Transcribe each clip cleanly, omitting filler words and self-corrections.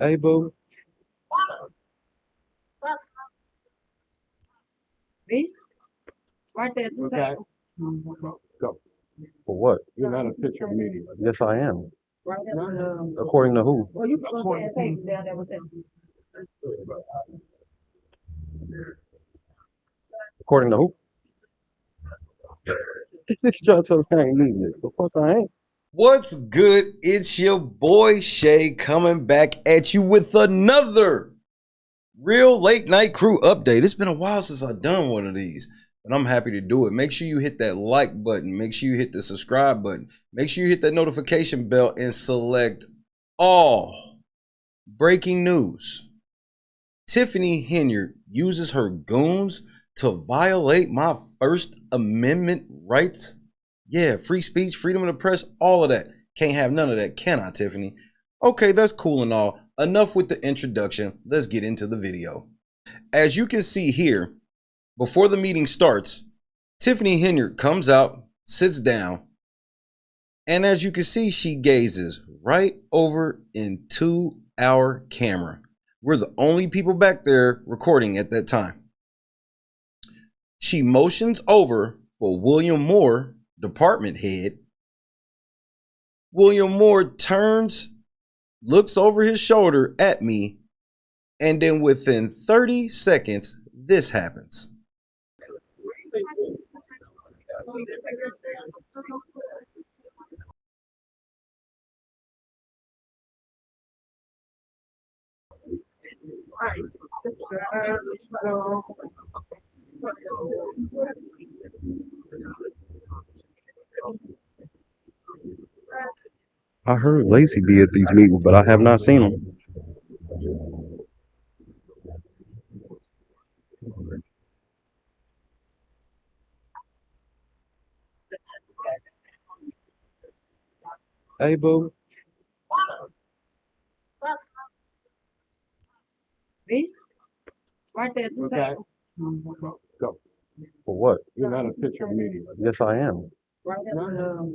Hey, boo. Me? Right there. Okay. Go. For what? You're not a picture media. Yes, I am. Right there. According to who? Well, you can go ahead and take it down there with them. According to who? It's just okay. The fuck I ain't. What's good? It's your boy Shay coming back at you with another real late night crew update. It's been a while since I've done one of these, but I'm happy to do it. Make sure you hit that like button. Make sure you hit the subscribe button. Make sure you hit that notification bell and select all. Breaking news. Tiffany Henyard uses her goons to violate my First Amendment rights. Yeah, free speech, freedom of the press, all of that. Can't have none of that, can I, Tiffany? Okay, that's cool and all. Enough with the introduction. Let's get into the video. As you can see here, before the meeting starts, Tiffany Henyard comes out, sits down, and as you can see, she gazes right over into our camera. We're the only people back there recording at that time. She motions over for William Moore, department head. William Moore turns, looks over his shoulder at me, and then within 30 seconds, this happens. I heard Lacey be at these meetings, but I have not seen him. Hey, boo. Me? Right there. Okay. Go. For what? You're not a picture media. Yes, I am. Right there.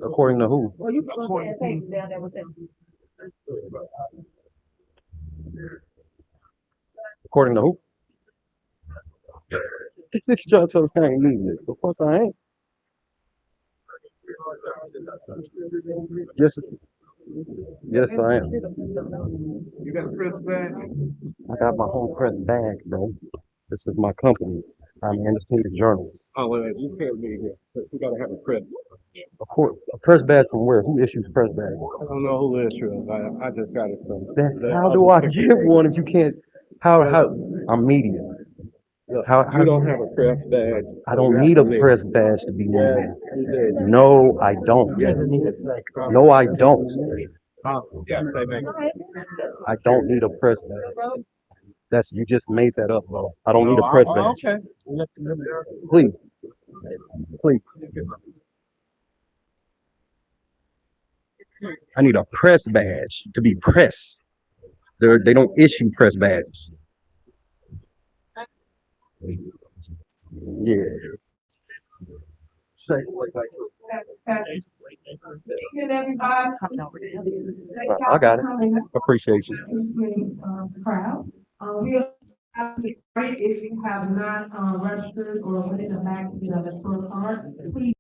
According to who? Well, you can go ahead and take it down there with them. According to who? It's just okay. The fuck I ain't. Yes, yes, I am. You got a press badge? I got my whole press bag, bro. This is my company. I'm an independent journalist. Oh, well, you can't be here. You gotta have a press. Of course, a press badge from where? Who issues press badge? I don't know who this is. I just got it from. Then how do I get one if you can't? How? I'm media. How You don't have a press badge. I don't need a press badge to be media. No, I don't. No, I don't. Yeah, they make I don't need a press badge. That's you just made that up, bro. I don't need a press badge. Okay. Please, please. I need a press badge to be press. They don't issue press badges. Yeah. I got it. Appreciate you. Crowd. We have to be great if you have not registered or went in the back, the first part, please.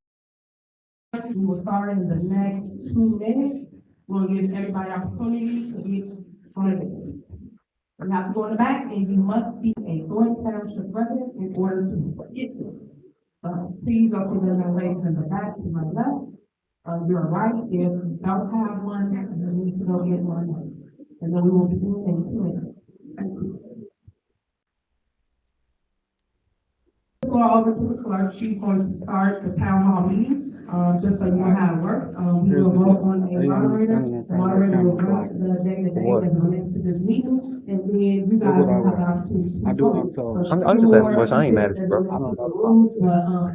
We will start in the next 2 minutes. We'll give everybody opportunity to get on it. You have to go in the back and you must be a Dolton Township resident in order to get it. Please go to the ladies in the back to my left. You're right, if you don't have one, you need to go get one. And then we will be doing in 2 minutes. Thank you. Go over to the clerk, she's going to start the town hall meeting, just so you know how it works. We will vote on a moderator, the moderator will run the day-to-day as it relates to this meeting, and then you guys will have the opportunity to vote. I'm just asking questions. I ain't mad at you, bro.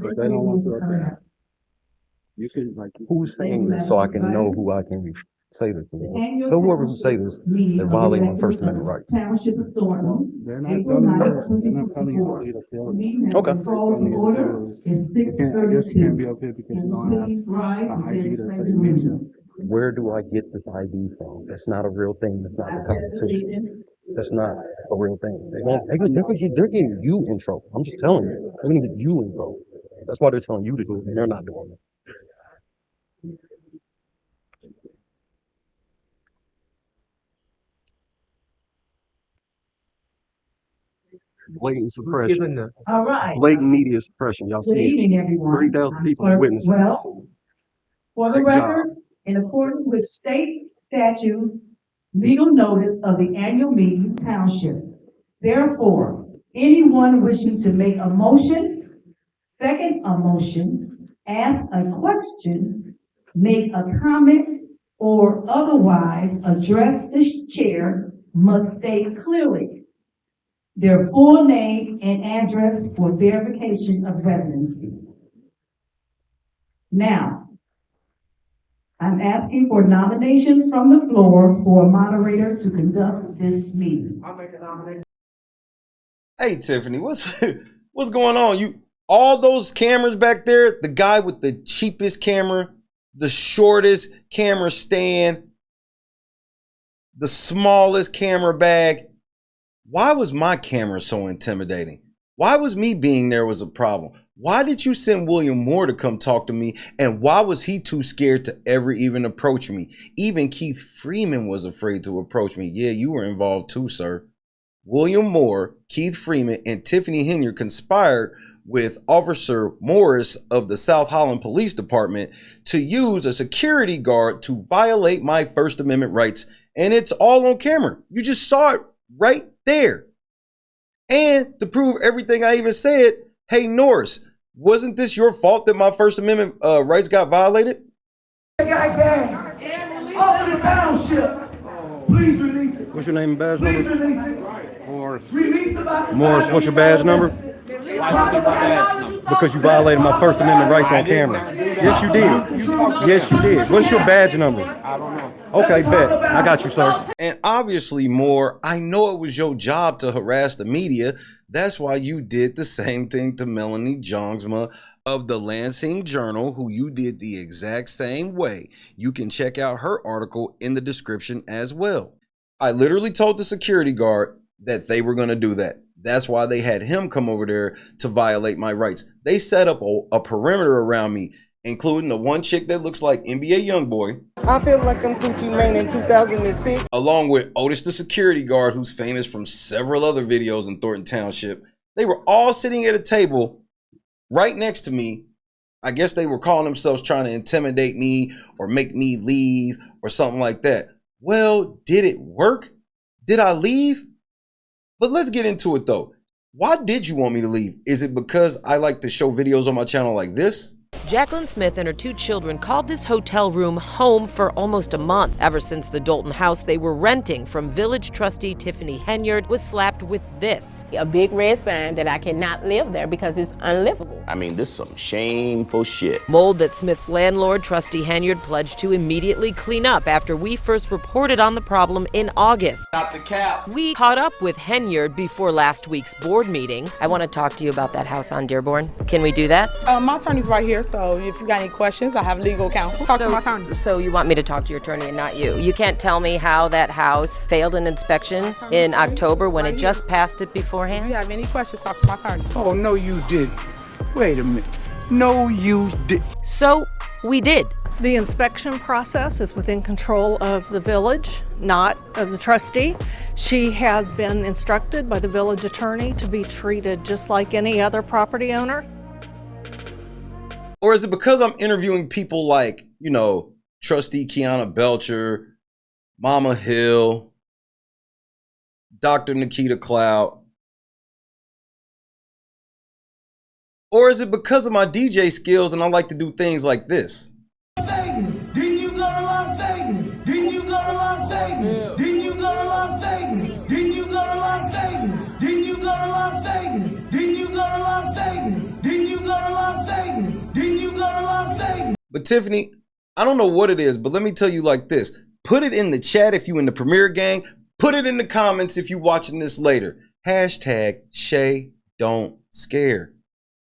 But they don't want to. You can like. Who's saying this so I can know who I can say this to? So whoever who say this is violating my First Amendment rights. Township of Thornton. They're not telling you. Okay. Calls to order is You can't 6:32. be up here because you don't have Please rise an and ID say that the says pledge of media. allegiance. Where do I get this ID from? That's not a real thing. That's not the Constitution. That's not a real thing. They're getting you in trouble. I'm just telling you. They're gonna get you in trouble. That's why they're telling you to do it, and they're not doing it. Blatant suppression. All right. Blatant media suppression. Y'all Good see it. evening, everyone. 3,000 people witnessed this. Well, for the Great job. record, in accordance with state statutes, legal notice of the annual meeting township. Therefore, anyone wishing to make a motion, second a motion, ask a question, make a comment, or otherwise address the chair must state clearly their full name and address for verification of residency. Now, I'm asking for nominations from the floor for a moderator to conduct this meeting. I'll make a nomination. Hey Tiffany, what's going on? You all those cameras back there, the guy with the cheapest camera, the shortest camera stand, the smallest camera bag. Why was my camera so intimidating? Why was me being there was a problem? Why did you send William Moore to come talk to me? And why was he too scared to ever even approach me? Even Keith Freeman was afraid to approach me. Yeah, you were involved too, sir. William Moore, Keith Freeman, and Tiffany Henyard conspired with Officer Morris of the South Holland Police Department to use a security guard to violate my First Amendment rights. And it's all on camera. You just saw it right there. And to prove everything I even said, hey Norris, wasn't this your fault that my First Amendment rights got violated? Over the township, please release it. What's your name and badge Please number? release it. Morris. Release about. Morris, what's your badge number? Because you violated my First Amendment rights on camera. Yes, you did. Yes, you did. What's your badge number? I don't know. Okay, bet. I got you, sir. And obviously, Moore, I know it was your job to harass the media. That's why you did the same thing to Melanie Jongsma of the Lansing Journal, who you did the exact same way. You can check out her article in the description as well. I literally told the security guard that they were going to do that. That's why they had him come over there to violate my rights. They set up a perimeter around me, including the one chick that looks like NBA Youngboy. I feel like I'm Gucci Mane in 2006. Along with Otis the security guard, who's famous from several other videos in Thornton Township. They were all sitting at a table right next to me. I guess they were calling themselves trying to intimidate me or make me leave or something like that. Well, did it work? Did I leave? But let's get into it though. Why did you want me to leave? Is it because I like to show videos on my channel like this? Jacqueline Smith and her 2 children called this hotel room home for almost a month. Ever since the Dolton house they were renting from village trustee Tiffany Henyard was slapped with this. A big red sign that I cannot live there because it's unlivable. I mean, this is some shameful shit. Mold that Smith's landlord, trustee Henyard, pledged to immediately clean up after we first reported on the problem in August. Stop the cap. We caught up with Henyard before last week's board meeting. I want to talk to you about that house on Dearborn. Can we do that? My attorney's right here, so if you got any questions, I have legal counsel. Talk to my attorney. So you want me to talk to your attorney and not you? You can't tell me how that house failed an inspection in October when it just passed it If beforehand? you have any questions, talk to my attorney. Oh, no, you didn't. Wait a minute. No, you did. So we did. The inspection process is within control of the village, not of the trustee. She has been instructed by the village attorney to be treated just like any other property owner. Or is it because I'm interviewing people like, you know, Trustee Kiana Belcher, Mama Hill, Dr. Nikita Cloud? Or is it because of my DJ skills and I like to do things like this? Vegas. Didn't you go to Las Vegas? Didn't you go to Las Vegas? Didn't you go to Las Vegas? Didn't you go to Las Vegas? Didn't you go to Las Vegas? Didn't you go to Las Vegas? Didn't you go to Las Vegas? Didn't you go to Las Vegas? But Tiffany, I don't know what it is, but let me tell you like this. Put it in the chat if you in the Premier gang. Put it in the comments if you watching this later. Hashtag Shay Don't Scare.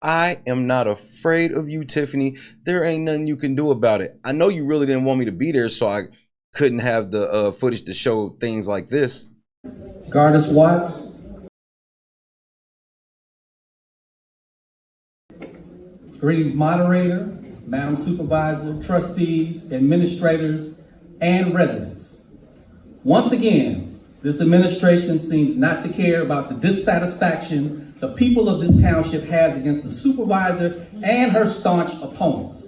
I am not afraid of you, Tiffany. There ain't nothing you can do about it. I know you really didn't want me to be there, so I couldn't have the footage to show things like this. GIS Watts. Greetings, moderator, Madam Supervisor, trustees, administrators, and residents. Once again, this administration seems not to care about the dissatisfaction the people of this township has against the supervisor and her staunch opponents.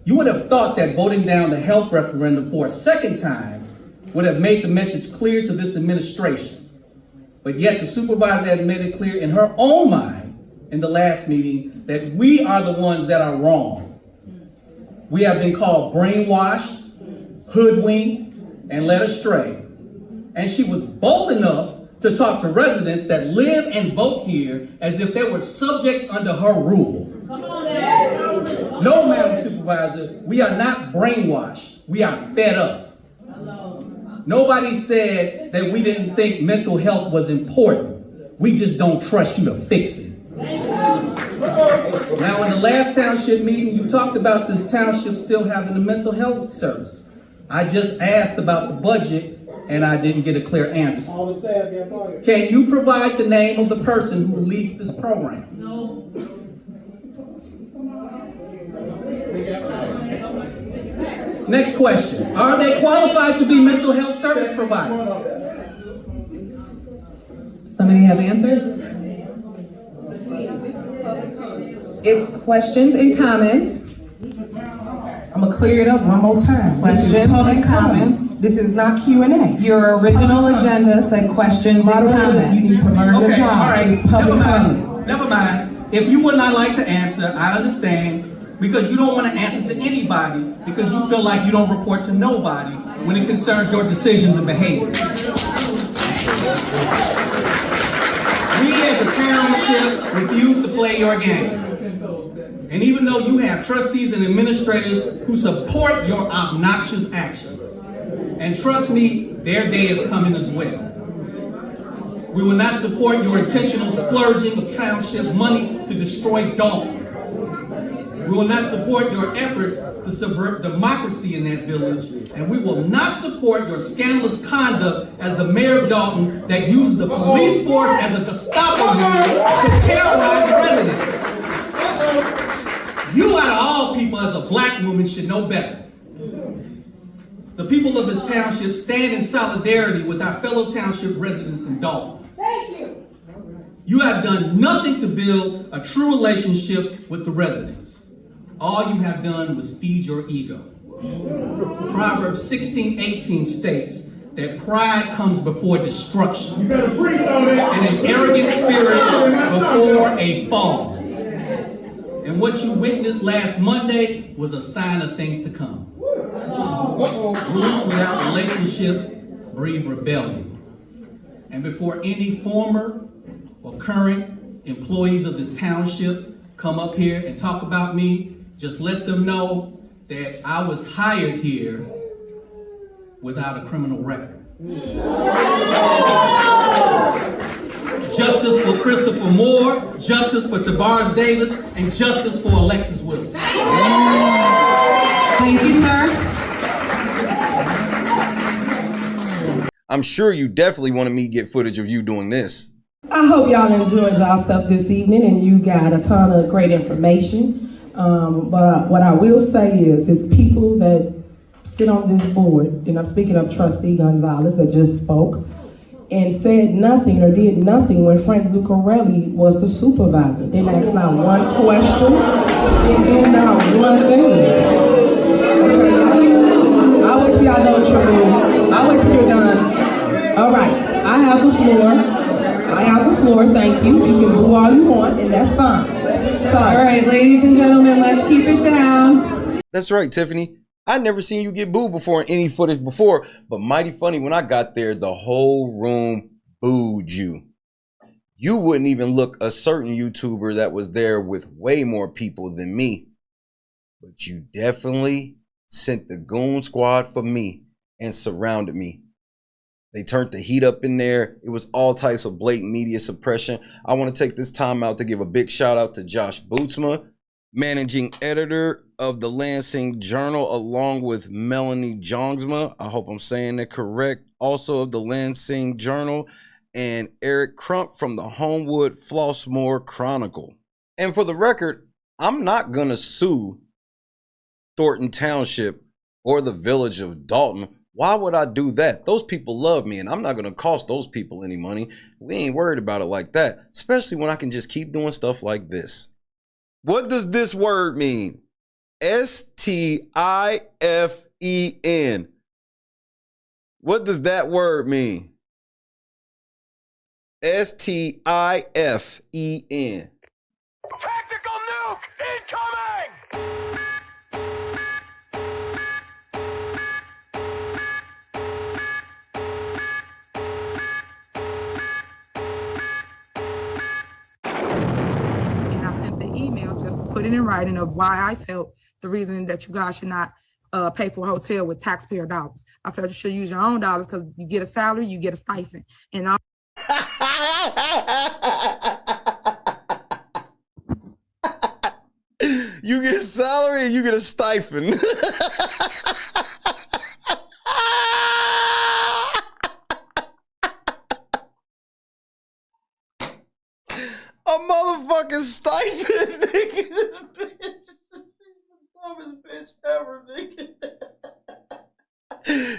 You would have thought that voting down the health referendum for a second time would have made the message clear to this administration. But yet the supervisor had made it clear in her own mind in the last meeting that we are the ones that are wrong. We have been called brainwashed, hoodwinked, and led astray. And she was bold enough to talk to residents that live and vote here as if they were subjects under her rule. No, Madam Supervisor, we are not brainwashed. We are fed up. Nobody said that we didn't think mental health was important. We just don't trust you to fix it. Now, in the last township meeting, you talked about this township still having a mental health service. I just asked about the budget and I didn't get a clear answer. Can you provide the name of the person who leads this program? No. Next question. Are they qualified to be mental health service providers? Somebody have answers? It's questions and comments. I'm gonna clear it up one more time. Questions and comments. This is not Q&A. Your original agenda said questions and comments. You need to learn your Okay, job. all right, It's public comment. never mind. If you would not like to answer, I understand, because you don't want to answer to anybody because you feel like you don't report to nobody when it concerns your decisions and behavior. We as a township refuse to play your game. And even though you have trustees and administrators who support your obnoxious actions, and trust me, their day is coming as well. We will not support your intentional splurging of township money to destroy Dolton. We will not support your efforts to subvert democracy in that village, and we will not support your scandalous conduct as the mayor of Dolton that uses the police force as a Gestapo unit to terrorize residents. You out of all people as a black woman should know better. The people of this township stand in solidarity with our fellow township residents in Dolton. Thank you. You have done nothing to build a true relationship with the residents. All you have done was feed your ego. Proverbs 16:18 states that pride comes before destruction, and an arrogant spirit before a fall. And what you witnessed last Monday was a sign of things to come. Rules without relationship breed rebellion. And before any former or current employees of this township come up here and talk about me, just let them know that I was hired here without a criminal record. Justice for Christopher Moore, justice for Tavares Davis, and justice for Alexis Wilson. Thank you, sir. I'm sure you definitely wanted me to get footage of you doing this. I hope y'all enjoyed yourself this evening and you got a ton of great information. But what I will say is, it's people that sit on this board, and I'm speaking of Trustee Gonzalez that just spoke, and said nothing or did nothing when Frank Zuccarelli was the supervisor. Didn't ask not one question, didn't do not one thing. Okay, I'll wait till y'all know what you're doing. I'll wait till you're done. All right, I have the floor. Thank you. You can do all you want, and that's fine. So, all right, ladies and gentlemen, let's keep it down. That's right, Tiffany. I never seen you get booed before in any footage before, but mighty funny when I got there, the whole room booed you. You wouldn't even look a certain YouTuber that was there with way more people than me. But you definitely sent the goon squad for me and surrounded me. They turned the heat up in there. It was all types of blatant media suppression. I want to take this time out to give a big shout out to Josh Bootsma, managing editor of the Lansing Journal, along with Melanie Jongsma. I hope I'm saying that correct. Also of the Lansing Journal, and Eric Crump from the Homewood Flossmoor Chronicle. And for the record, I'm not going to sue Thornton Township or the village of Dolton. Why would I do that? Those people love me, and I'm not going to cost those people any money. We ain't worried about it like that, especially when I can just keep doing stuff like this. What does this word mean? S-T-I-F-E-N. What does that word mean? S-T-I-F-E-N. Tactical nuke incoming! And I sent the email just to put it in writing of why I felt the reason that you guys should not pay for a hotel with taxpayer dollars. I felt you should use your own dollars because you get a salary, you get a stipend. And you get a salary and you get a stipend. A motherfucking stipend, nigga. This bitch is the dumbest bitch ever, nigga.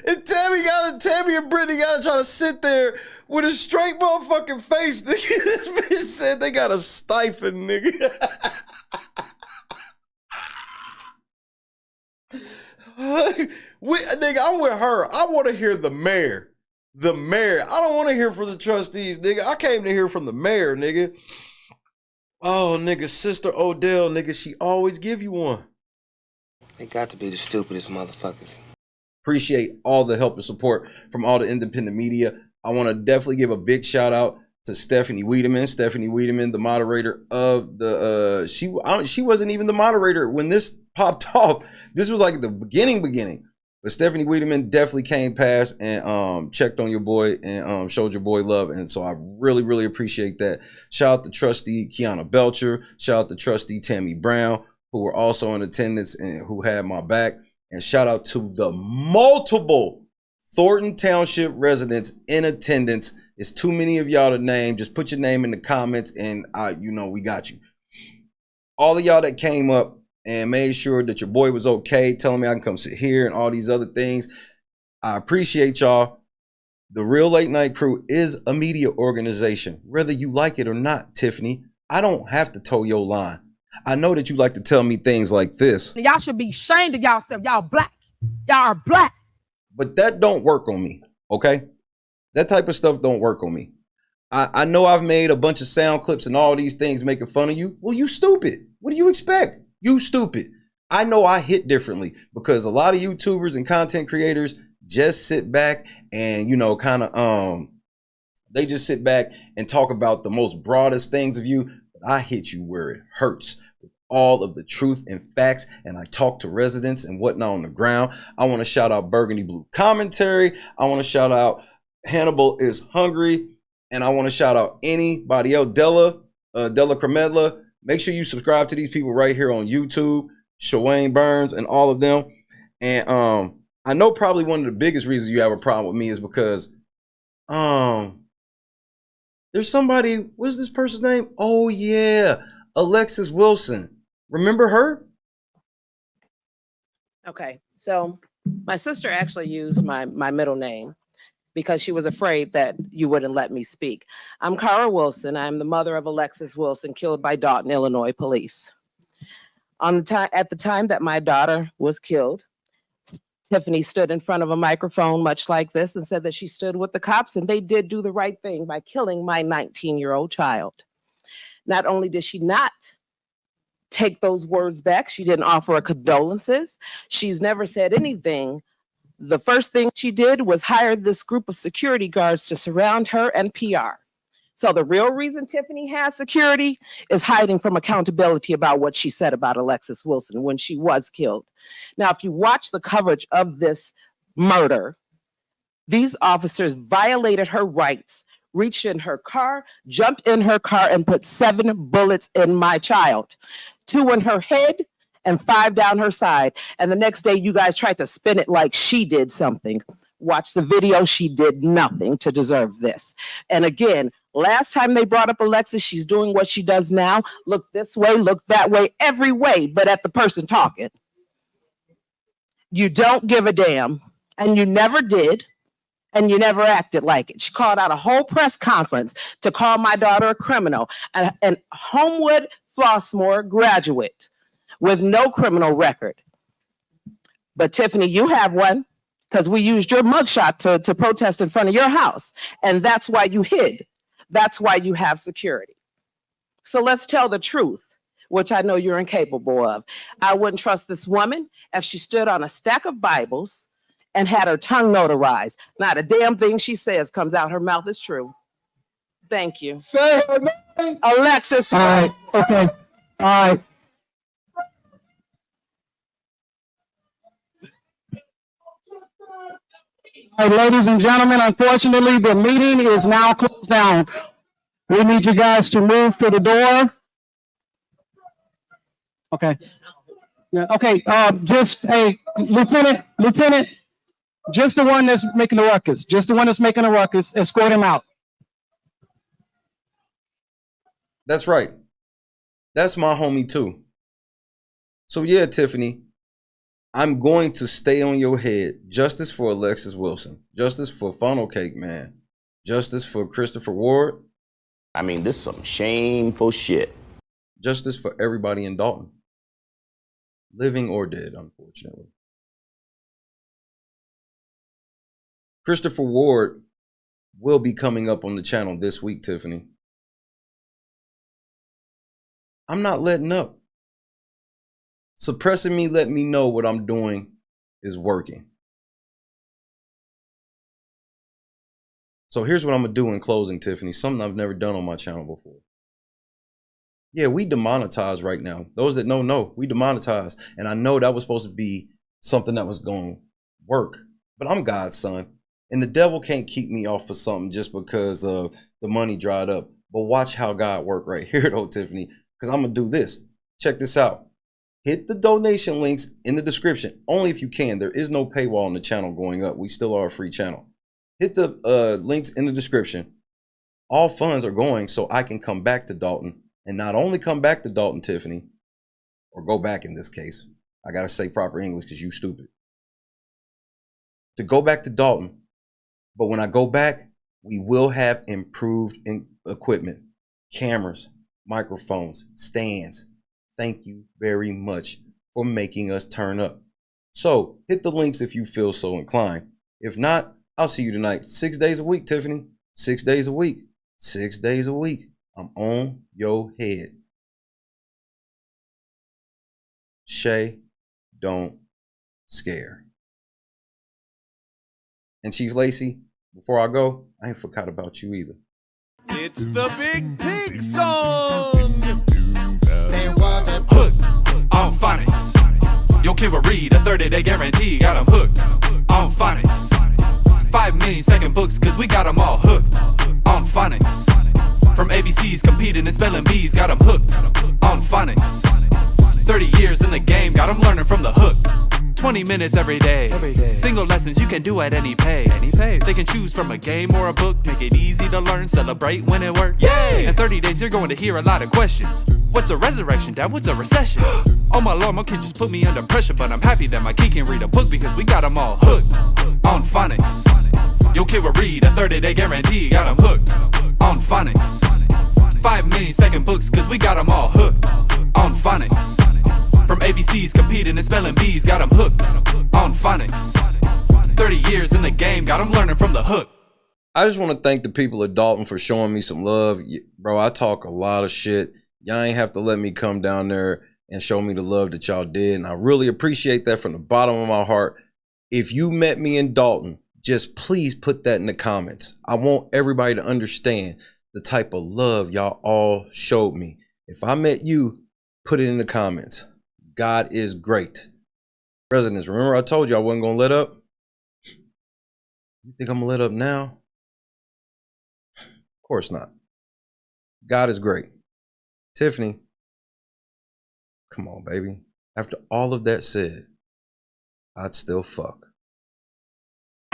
And Tammy and Brittany gotta try to sit there with a straight motherfucking face, nigga. This bitch said they got a stipend, nigga. Nigga, I'm with her. I want to hear the mayor. The mayor. I don't want to hear from the trustees, nigga. I came to hear from the mayor, nigga. Oh, nigga, Sister Odell, nigga, she always give you one. They got to be the stupidest motherfuckers. Appreciate all the help and support from all the independent media. I want to definitely give a big shout out to Stephanie Wiedemann. Stephanie Wiedemann, the moderator of the, she wasn't even the moderator when this popped off. This was like the beginning. But Stephanie Wiedemann definitely came past and checked on your boy and showed your boy love. And so I really, really appreciate that. Shout out to Trustee Kiana Belcher. Shout out to Trustee Tammy Brown, who were also in attendance and who had my back. And shout out to the multiple Thornton Township residents in attendance. It's too many of y'all to name. Just put your name in the comments and you know we got you. All of y'all that came up and made sure that your boy was okay, telling me I can come sit here and all these other things. I appreciate y'all. The Real Late Night Crew is a media organization, whether you like it or not, Tiffany. I don't have to toe your line. I know that you like to tell me things like this. y'all should be ashamed of yourself. Y'all black. Y'all are black. But that don't work on me, okay? That type of stuff don't work on me. I know I've made a bunch of sound clips and all these things making fun of you. Well, you stupid. What do you expect? You stupid. I know I hit differently because a lot of YouTubers and content creators just sit back and, you know, kind of, they just sit back and talk about the most broadest things of you. But I hit you where it hurts with all of the truth and facts. And I talk to residents and whatnot on the ground. I want to shout out Burgundy Blue Commentary. I want to shout out Hannibal is Hungry. And I want to shout out anybody else, Della Cremedla. Make sure you subscribe to these people right here on YouTube, Shawayne Burns and all of them. And I know probably one of the biggest reasons you have a problem with me is because there's somebody, what's this person's name? Oh yeah, Alexis Wilson. Remember her? Okay, so my sister actually used my middle name because she was afraid that you wouldn't let me speak. I'm Cara Wilson. I'm the mother of Alexis Wilson, killed by Dolton, Illinois police. At the time that my daughter was killed, Tiffany stood in front of a microphone much like this and said that she stood with the cops and they did do the right thing by killing my 19-year-old child. Not only did she not take those words back, she didn't offer condolences. She's never said anything. The first thing she did was hire this group of security guards to surround her and PR. So the real reason Tiffany has security is hiding from accountability about what she said about Alexis Wilson when she was killed. Now, if you watch the coverage of this murder, These officers violated her rights, reached in her car, jumped in her car, and put 7 bullets in my child, 2 in her head and 5 down her side. And the next day, you guys tried to spin it like she did something. Watch the video. She did nothing to deserve this. And again, last time they brought up Alexis, she's doing what she does now. Look this way, look that way, every way, but at the person talking. You don't give a damn, and you never did, and you never acted like it. She called out a whole press conference to call my daughter a criminal, an Homewood Flossmoor graduate with no criminal record. But Tiffany, you have one, because we used your mugshot to protest in front of your house, and that's why you hid. That's why you have security. So let's tell the truth, which I know you're incapable of. I wouldn't trust this woman if she stood on a stack of Bibles and had her tongue notarized. Not a damn thing she says comes out her mouth is true. Thank you. Say her name. Alexis. All right. Okay. All right. All right, ladies and gentlemen, unfortunately, the meeting is now closed down. We need you guys to move to the door. Okay. Yeah, okay, just, hey, Lieutenant, just the one that's making the ruckus. Just the one that's making the ruckus. Escort him out. That's right. That's my homie too. So yeah, Tiffany, I'm going to stay on your head. Justice for Alexis Wilson. Justice for Funnel Cake Man. Justice for Christopher Ward. I mean, this is some shameful shit. Justice for everybody in Dolton. Living or dead, unfortunately. Christopher Ward will be coming up on the channel this week, Tiffany. I'm not letting up. Suppressing me, let me know what I'm doing is working. So here's what I'm going to do in closing, Tiffany. Something I've never done on my channel before. Yeah, we demonetize right now. Those that know, we demonetize. And I know that was supposed to be something that was going to work. But I'm God's son. And the devil can't keep me off of something just because the money dried up. But watch how God worked right here, though, Tiffany. Because I'm going to do this. Check this out. Hit the donation links in the description. Only if you can. There is no paywall on the channel going up. We still are a free channel. Hit the links in the description. All funds are going so I can come back to Dolton. And not only come back to Dolton, Tiffany, or go back in this case. I got to say proper English because you stupid. To go back to Dolton. But when I go back, we will have improved equipment. Cameras, microphones, stands. Thank you very much for making us turn up. So hit the links if you feel so inclined. If not, I'll see you tonight. 6 days a week, Tiffany. 6 days a week. 6 days a week. I'm on your head. Shay, don't scare. And Chief Lacey, before I go, I ain't forgot about you either. It's the Big Pig song. Hook on phonics. Yo, kid will read a 30-day guarantee. Got him hooked on phonics. 5 million-second books, cause we got them all hooked on phonics. From ABCs competing and spelling bees, got them hooked on phonics. 30 years in the game, got them learning from the hook. 20 minutes every day. Single lessons you can do at any pace. They can choose from a game or a book. Make it easy to learn, celebrate when it works. Yay! In 30 days you're going to hear a lot of questions. What's a resurrection, Dad? What's a recession? Oh my Lord, my kid just put me under pressure. But I'm happy that my kid can read a book because we got them all hooked on phonics. Your kid will read a 30-day guarantee. Got them hooked on phonics. 5 million-second books cause we got them all hooked on phonics. From ABCs competing and spelling bees, got them hooked on phonics. 30 years in the game, got them learning from the hook. I just want to thank the people of Dolton for showing me some love. Bro, I talk a lot of shit. Y'all ain't have to let me come down there and show me the love that y'all did. And I really appreciate that from the bottom of my heart. If you met me in Dolton, just please put that in the comments. I want everybody to understand the type of love y'all all showed me. If I met you, put it in the comments. God is great. Residents, remember I told you I wasn't going to let up? You think I'm gonna let up now? Of course not. God is great. Tiffany, come on, baby. After all of that said, I'd still fuck.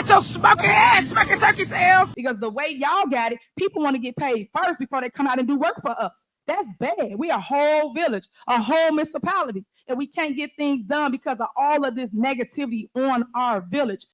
Your smoking ass, smoking turkey tails. Because the way y'all got it, people want to get paid first before they come out and do work for us. That's bad. We a whole village, a whole municipality, and we can't get things done because of all of this negativity on our village.